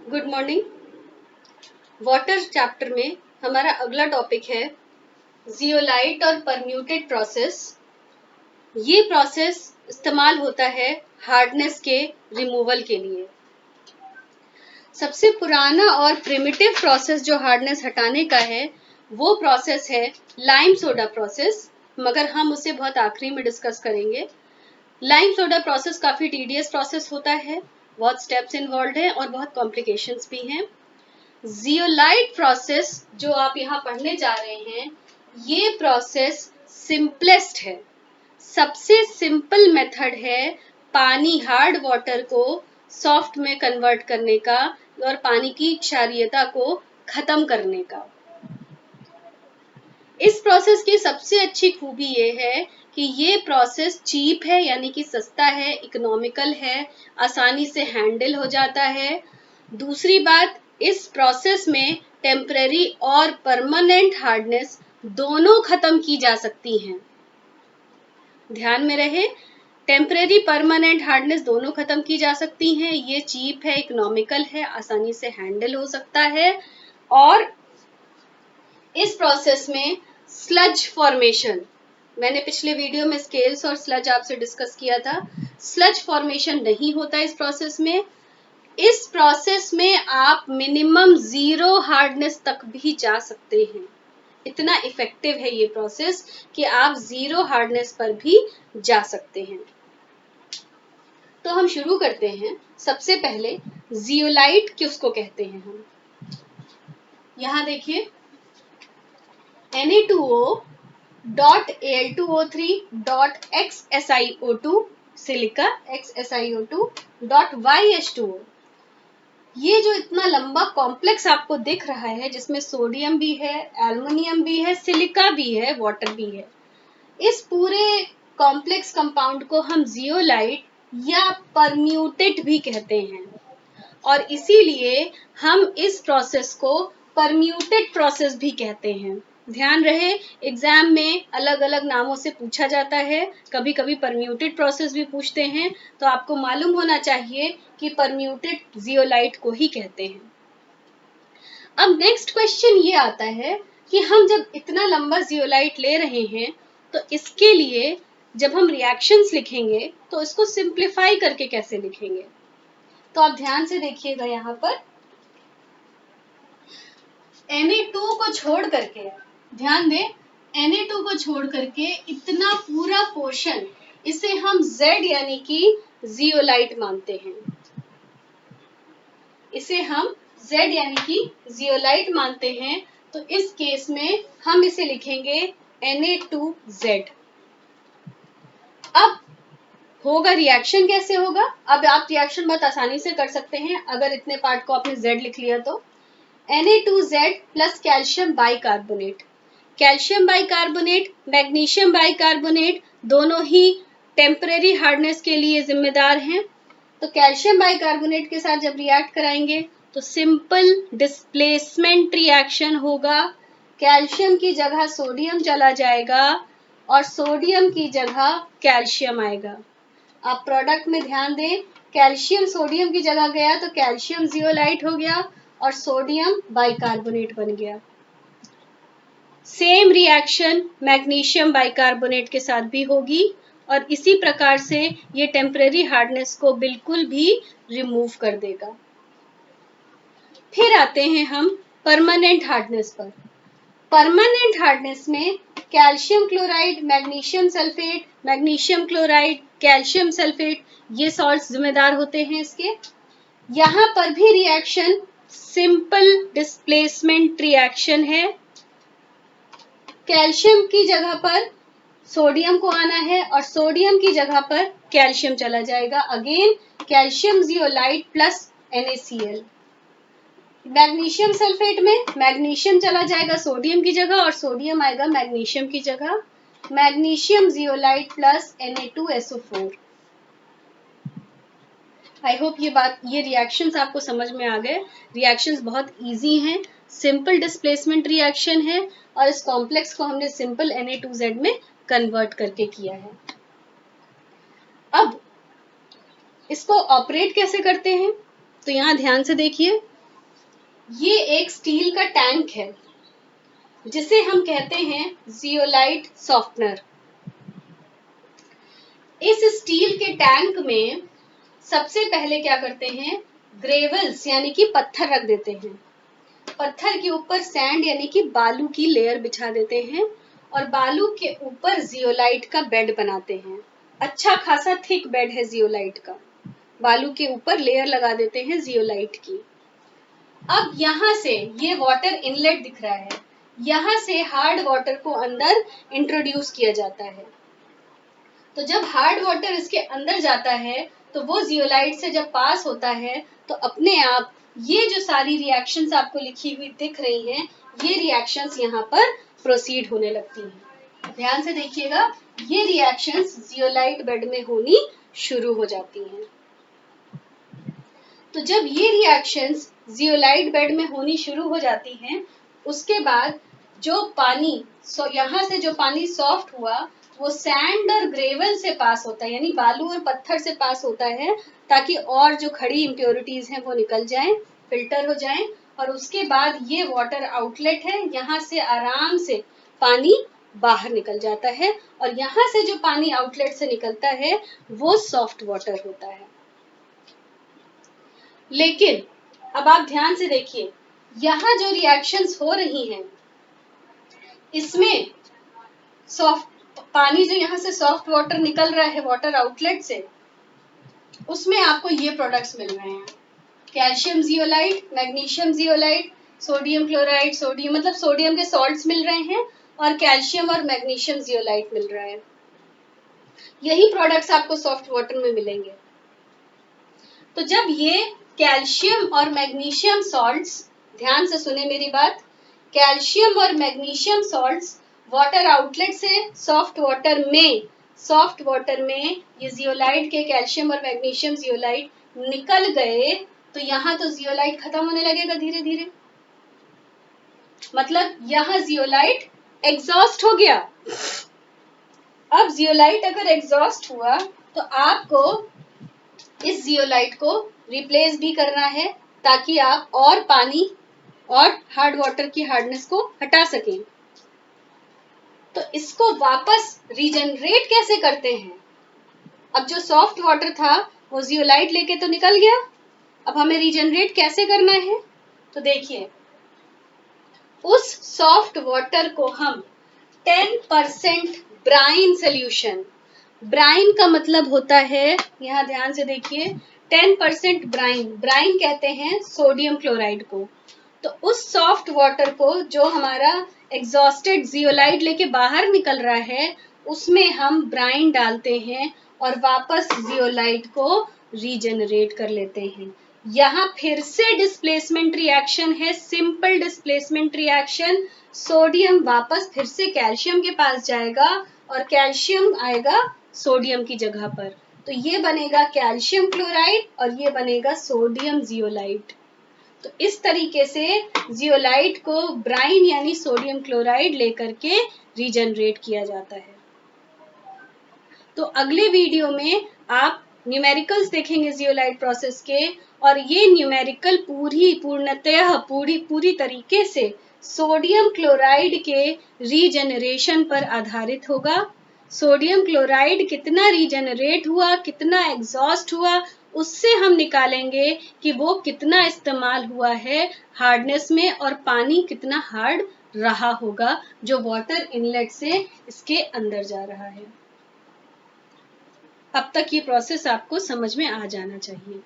Good morning. Water chapter में हमारा अगला टॉपिक है जियोलाइट और परम्यूटेड प्रोसेस। ये प्रोसेस इस्तेमाल होता है हार्डनेस के रिमूवल के लिए। सबसे पुराना और प्रिमिटिव प्रोसेस जो हार्डनेस हटाने का है वो प्रोसेस है लाइम सोडा प्रोसेस, मगर हम उसे बहुत आखिरी में डिस्कस करेंगे। लाइम सोडा प्रोसेस काफ़ी टीडियस प्रोसेस होता है, बहुत स्टेप्स इन्वॉल्व हैं और बहुत कॉम्प्लिकेशंस भी हैं। जियोलाइट प्रोसेस जो आप यहाँ पढ़ने जा रहे हैं, ये प्रोसेस सिंपलेस्ट है। सबसे सिंपल मेथड है पानी हार्ड वाटर को सॉफ्ट में कन्वर्ट करने का और पानी की क्षारीयता को खत्म करने का। इस प्रोसेस की सबसे अच्छी खूबी ये है कि ये प्रोसेस चीप है, यानी कि सस्ता है, इकोनॉमिकल है, आसानी से हैंडल हो जाता है। दूसरी बात, इस प्रोसेस में टेम्पररी और परमानेंट हार्डनेस दोनों खत्म की जा सकती हैं। ध्यान में रहे, टेम्पररी परमानेंट हार्डनेस दोनों खत्म की जा सकती हैं। ये चीप है, इकोनॉमिकल है, आसानी से हैंडल हो सकता है। और इस प्रोसेस में स्लज फॉर्मेशन, मैंने पिछले वीडियो में स्केल्स और स्लज आपसे डिस्कस किया था, स्लज फॉर्मेशन नहीं होता इस प्रोसेस में। इस प्रोसेस में आप मिनिमम 0 हार्डनेस तक भी जा सकते हैं। इतना इफेक्टिव है ये प्रोसेस कि आप 0 हार्डनेस पर भी जा सकते हैं। तो हम शुरू करते हैं। सबसे पहले जियोलाइट किसको कहते हैं हम, यहां देखिए Na2O.Al2O3.XSiO2 सिलिका XSiO2.YH2O। ये जो इतना लंबा कॉम्प्लेक्स आपको दिख रहा है, जिसमें सोडियम भी है, एल्युमिनियम भी है, सिलिका भी है, वाटर भी है, इस पूरे कॉम्प्लेक्स कंपाउंड को हम जियोलाइट या परम्यूटेट भी कहते हैं। और इसीलिए हम इस प्रोसेस को परम्यूटेड प्रोसेस भी कहते हैं। ध्यान रहे, एग्जाम में अलग अलग नामों से पूछा जाता है, कभी कभी परम्यूटेड प्रोसेस भी पूछते हैं, तो आपको मालूम होना चाहिए कि परम्यूटेड जियोलाइट को ही कहते हैं। अब नेक्स्ट क्वेश्चन ये आता है कि हम जब इतना लंबा जियोलाइट ले रहे हैं, तो इसके लिए जब हम रिएक्शंस लिखेंगे तो इसको सिंप्लीफाई करके कैसे लिखेंगे। तो आप ध्यान से देखिएगा, यहाँ पर Na2 को छोड़ करके, ध्यान दें, Na2 को छोड़ करके इतना पूरा पोर्शन, इसे हम Z यानी कि जियोलाइट मानते हैं। इसे हम Z यानी कि जियोलाइट मानते हैं। तो इस केस में हम इसे लिखेंगे Na2Z। अब होगा रिएक्शन कैसे होगा। अब आप रिएक्शन बहुत आसानी से कर सकते हैं अगर इतने पार्ट को आपने Z लिख लिया तो। Na2Z plus calcium bicarbonate, calcium bicarbonate, magnesium bicarbonate दोनों ही टेम्परेरी हार्डनेस के लिए जिम्मेदार हैं। तो कैल्शियम बाइकार्बोनेट के साथ जब रिएक्ट कराएंगे तो सिंपल डिस्प्लेसमेंट रिएक्शन होगा। कैल्शियम की जगह सोडियम चला जाएगा और सोडियम की जगह कैल्शियम आएगा। आप प्रोडक्ट में ध्यान दें, कैल्शियम सोडियम की जगह गया तो कैल्शियम जियोलाइट हो गया और सोडियम बाइकार्बोनेट बन गया। सेम रिएक्शन मैग्नीशियम बाइकार्बोनेट के साथ भी होगी और इसी प्रकार से ये टेम्परेरी हार्डनेस को बिल्कुल भी रिमूव कर देगा। फिर आते हैं हम परमानेंट हार्डनेस पर। परमानेंट हार्डनेस में calcium chloride, magnesium sulphate, magnesium chloride, calcium sulphate, ये सॉल्ट्स जिम्मेदार होते हैं इसके। यहाँ पर भी रिएक्शन सिंपल डिस्प्लेसमेंट रिएक्शन है। कैल्शियम की जगह पर सोडियम को आना है और सोडियम की जगह पर कैल्शियम चला जाएगा। Again calcium zeolite plus NaCl। Magnesium sulphate में मैग्नीशियम चला जाएगा सोडियम की जगह और सोडियम आएगा मैग्नीशियम की जगह। Magnesium zeolite plus Na2SO4। I hope ये रिएक्शंस आपको समझ में आ गए। रिएक्शंस बहुत इजी हैं, सिंपल डिस्प्लेसमेंट रिएक्शन है और इस कॉम्प्लेक्स को हमने सिंपल Na2Z में कन्वर्ट करके किया है। अब इसको ऑपरेट कैसे करते हैं, तो यहाँ ध्यान से देखिए, ये एक स्टील का टैंक है जिसे हम कहते हैं जियोलाइट सॉफ्टनर। इस स्टील के टैंक में सबसे पहले क्या करते हैं, ग्रेवल्स यानी कि पत्थर रख देते हैं। पत्थर के ऊपर सैंड यानी कि बालू की लेयर बिछा देते हैं और बालू के ऊपर जियोलाइट का बेड बनाते हैं। अच्छा खासा थिक बेड है जियोलाइट का। बालू के ऊपर लेयर लगा देते हैं जियोलाइट की। अब यहाँ से ये वाटर इनलेट दिख रहा है, यहाँ से हार्ड वाटर को अंदर इंट्रोड्यूस किया जाता है। तो जब हार्ड वाटर इसके अंदर जाता है तो वो जियोलाइट से जब पास होता है तो अपने आप ये जो सारी रिएक्शंस आपको लिखी हुई दिख रही हैं, ये रिएक्शंस यहाँ पर प्रोसीड होने लगती हैं। ध्यान से देखिएगा, ये रिएक्शंस जियोलाइट बेड में होनी शुरू हो जाती हैं। तो जब ये रिएक्शंस जियोलाइट बेड में होनी शुरू हो जाती हैं, उसके बाद जो पानी यहाँ से जो पानी सॉफ्ट हुआ वो सैंड और ग्रेवल से पास होता है, यानी बालू और पत्थर से पास होता है, ताकि और जो खड़ी इम्प्योरिटीज हैं वो निकल जाएं, फिल्टर हो जाएं। और उसके बाद ये वाटर आउटलेट है, यहाँ से आराम से पानी बाहर निकल जाता है और यहाँ से जो पानी आउटलेट से निकलता है वो सॉफ्ट वाटर होता है। लेकिन अब आप ध्यान से देखिए, यहाँ जो रिएक्शंस हो रही हैं इसमें सॉफ्ट पानी जो यहाँ से सॉफ्ट वाटर निकल रहा है वाटर आउटलेट से, उसमें आपको ये प्रोडक्ट्स मिल रहे हैं, calcium zeolite, magnesium zeolite, sodium chloride, sodium मतलब सोडियम के सॉल्ट्स मिल रहे हैं और कैल्शियम और मैग्नीशियम जियोलाइट मिल रहा है। यही प्रोडक्ट्स आपको सॉफ्ट वाटर में मिलेंगे। तो जब ये कैल्शियम और मैग्नीशियम सॉल्ट्स, ध्यान से सुने मेरी बात, कैल्शियम और मैग्नीशियम सॉल्ट्स वाटर आउटलेट से सॉफ्ट वाटर में ये जियोलाइट के कैल्शियम और मैग्नीशियम जियोलाइट निकल गए तो यहाँ तो जियोलाइट खत्म होने लगेगा धीरे धीरे, मतलब यहाँ जियोलाइट एग्जॉस्ट हो गया। अब जियोलाइट अगर एग्जॉस्ट हुआ तो आपको इस जियोलाइट को रिप्लेस भी करना है ताकि आप और पानी और हार्ड वाटर की हार्डनेस को हटा सकें। तो इसको वापस रीजनरेट कैसे करते हैं? अब जो सॉफ्ट वाटर था वो जियोलाइट लेके तो निकल गया, अब हमें रीजनरेट कैसे करना है? तो देखिए, उस सॉफ्ट वाटर को हम 10% ब्राइन सोल्यूशन, ब्राइन का मतलब होता है, यहाँ ध्यान से देखिए, 10% ब्राइन कहते हैं सोडियम क्लोराइड को। तो उस सॉफ्ट वाटर को जो हमारा एग्जॉस्टेड जियोलाइट लेके बाहर निकल रहा है उसमें हम ब्राइन डालते हैं और वापस जियोलाइट को रीजनरेट कर लेते हैं। यहाँ फिर से डिस्प्लेसमेंट रिएक्शन है, सिंपल डिस्प्लेसमेंट रिएक्शन। सोडियम वापस फिर से कैल्शियम के पास जाएगा और कैल्शियम आएगा सोडियम की जगह पर, तो ये बनेगा कैल्शियम क्लोराइड और ये बनेगा सोडियम जियोलाइट। तो इस तरीके से जियोलाइट को ब्राइन यानी सोडियम क्लोराइड लेकर के रीजनरेट किया जाता है। तो अगले वीडियो में आप न्यूमेरिकल्स देखेंगे जियोलाइट प्रोसेस के, और ये न्यूमेरिकल पूरी तरीके से सोडियम क्लोराइड के रीजनरेशन पर आधारित होगा। सोडियम क्लोराइड कितना रीजनरेट हुआ, कितना एग्जॉस्ट हुआ, उससे हम निकालेंगे कि वो कितना इस्तेमाल हुआ है हार्डनेस में और पानी कितना हार्ड रहा होगा जो वाटर इनलेट से इसके अंदर जा रहा है। अब तक ये प्रोसेस आपको समझ में आ जाना चाहिए।